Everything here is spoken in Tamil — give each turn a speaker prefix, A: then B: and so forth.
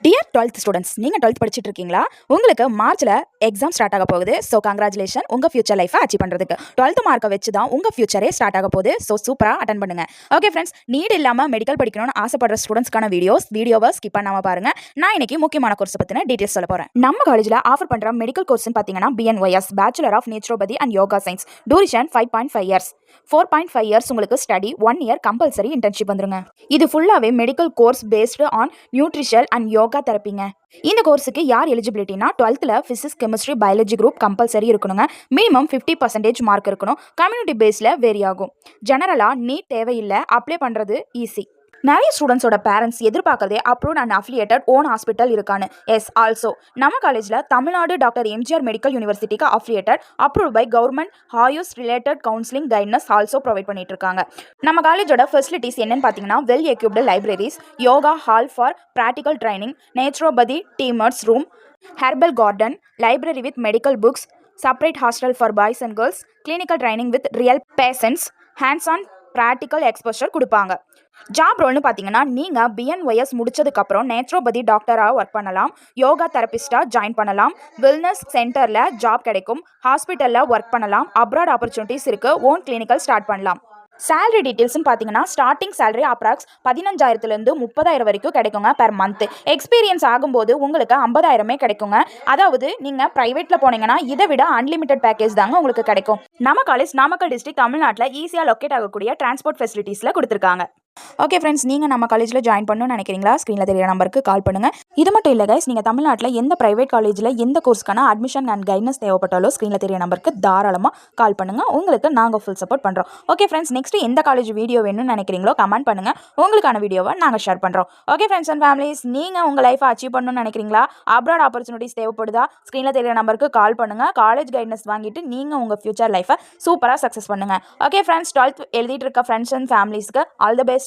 A: டியர் 12th ஸ்டூடெண்ட்ஸ், நீங்கள் 12th படிச்சுட்டு இருக்கீங்களா? உங்களுக்கு மார்ச்சில் எக்ஸாம் ஸ்டார்ட் ஆக போகுது. ஸோ கங்க்ராச்சுலேஷன், உங்கள் ஃபியூச்சர் லைஃபை அச்சீவ் பண்ணுறதுக்கு 12th மார்க்கை வச்சு தான் உங்கள் ஃபியூச்சரே ஸ்டார்ட் ஆக போகுது. ஸோ சூப்பராக அட்டன் பண்ணுங்கள். ஓகே ஃப்ரெண்ட்ஸ், நீட் இல்லாமல் மெடிக்கல் படிக்கணும்னு ஆசைப்படுற ஸ்டூடெண்ட்ஸ்க்கான வீடியோவை ஸ்கிப் பண்ணாமல் பாருங்கள். நான் இன்னைக்கு முக்கியமான கோர்ஸ் பற்றின டீட்டெயில்ஸ் சொல்ல போகிறேன். நம்ம காலேஜில் ஆஃபர் பண்ணுற மெடிக்கல் கோர்ஸ்னு பார்த்தீங்கன்னா BNYS bachelor of naturopathy and yoga science. Duration 5.5 years. 4.5 years உங்களுக்கு ஸ்டடி, 1 இயர் கம்பல்சரி இன்டர்ன்ஷிப் வந்துருங்க. இது ஃபுல்லாகவே medical course based on nutrition and yoga தெரப்பிங்க. இந்த கோர்ஸுக்கு யார் எலிஜிபிலிட்டினா 12th physics, chemistry, biology group compulsory இருக்கணுங்க. மினிமம் 50% மார்க் இருக்கணும். கம்யூனிட்டி பேஸில் வேரி ஆகும். ஜெனரலாக நீட் தேவையில்லை, அப்ளை பண்ணுறது ஈஸி. நிறைய ஸ்டூடெண்ட்ஸோட பேரண்ட்ஸ் எதிர்பார்க்கறதே approved and affiliated own hospital இருக்கான்னு. எஸ், ஆல்சோ நம்ம காலேஜில் தமிழ்நாடு டாக்டர் எம்ஜிஆர் மெடிக்கல் யூனிவர்சிட்டிக்கு அஃபிலியேட்டட், அப்ரூவ் பை கவர்மெண்ட், ஹாயூஸ் related counselling guidance also provide பண்ணிட்டு இருக்காங்க. நம்ம காலேஜோட ஃபெசிலிட்டிஸ் என்னன்னு பார்த்தீங்கன்னா, well equipped libraries, yoga hall for practical training, naturopathy டீமர்ஸ் room, herbal garden, library with medical books, separate hostel for boys and girls, clinical training with real patients, hands on practical exposure கொடுப்பாங்க. ஜாப் ரோல்னு பார்த்தீங்கன்னா, நீங்கள் BNYS முடிச்சதுக்கப்புறம் நேச்சுரோபதி டாக்டராக ஒர்க் பண்ணலாம், யோகா தெரபிஸ்டாக ஜாயின் பண்ணலாம், வெல்னஸ் சென்டரில் ஜாப் கிடைக்கும், ஹாஸ்பிட்டலில் ஒர்க் பண்ணலாம், அப்ராட் ஆப்பர்ச்சுனிட்டிஸ் இருக்குது, ஓன் கிளினிக்கல் ஸ்டார்ட் பண்ணலாம். சேலரி டீட்டெயில்ஸ்னு பார்த்தீங்கன்னா, ஸ்டார்டிங் சேலரி அப்ராக்ஸ் 15,000 30,000 வரைக்கும் கிடைக்குங்க பெர் மந்த். எக்ஸ்பீரியன்ஸ் ஆகும்போது உங்களுக்கு 50,000 கிடைக்குங்க. அதாவது நீங்கள் ப்ரைவேட்டில் போனீங்கன்னா இதை விட அன்லிமிட்டட் பேக்கேஜ் தாங்க உங்களுக்கு கிடைக்கும். நம்ம காலேஜ் நாமக்கல் டிஸ்ட்ரிக்ட், தமிழ்நாட்டில் ஈஸியாக லொக்கேட் ஆகக்கூடிய டிரான்ஸ்போர்ட் ஃபெசிலிட்டிஸில் கொடுத்துருக்காங்க. ஓகே ஃப்ரெண்ட்ஸ், நீங்கள் நம்ம காலேஜில் ஜாயின் பண்ணணும்னு நினைக்கிறீங்களா? ஸ்க்ரீனில் தெரியிற நம்பருக்கு கால் பண்ணுங்கள். இது மட்டும் இல்லை கைஸ், நீங்கள் தமிழ்நாட்டில் எந்த ப்ரைவேட் காலேஜில் எந்த கோர்ஸ்க்கான அட்மிஷன் அண்ட் கைடன்ஸ் தேவைப்பட்டாலும் ஸ்க்ரீனில் தெரியிற நம்பருக்கு தாராளமாக கால் பண்ணுங்கள். உங்களுக்கு நாங்கள் ஃபுல் சப்போர்ட் பண்ணுறோம். ஓகே ஃப்ரெண்ட்ஸ், நெக்ஸ்ட் எந்த காலேஜ் வீடியோ வேணும்னு நினைக்கிறீங்களோ கமெண்ட் பண்ணுங்கள். உங்களுக்கான வீடியோவை நாங்கள் ஷேர் பண்ணுறோம். ஓகே ஃப்ரெண்ட்ஸ் அண்ட் ஃபேமிலிஸ், நீங்கள் உங்கள் லைஃபை அச்சீவ் பண்ணணும்னு நினைக்கிறீங்களா? அப்ராட் ஆப்பர்ச்சுனிட்டிஸ் தேவைப்படுதா? ஸ்க்ரீனில் தெரியிற நம்பருக்கு கால் பண்ணுங்கள். காலேஜ் கைடன்ஸ் வாங்கிட்டு நீங்கள் உங்கள் ஃபியூச்சர் லைஃபை சூப்பராக சக்ஸஸ் பண்ணுங்கள். ஓகே ஃப்ரெண்ட்ஸ், 12th எழுதிட்டு இருக்க ஃப்ரெண்ட்ஸ் அண்ட் ஃபேமிலிஸ்க்கு ஆல் தி பெஸ்ட்.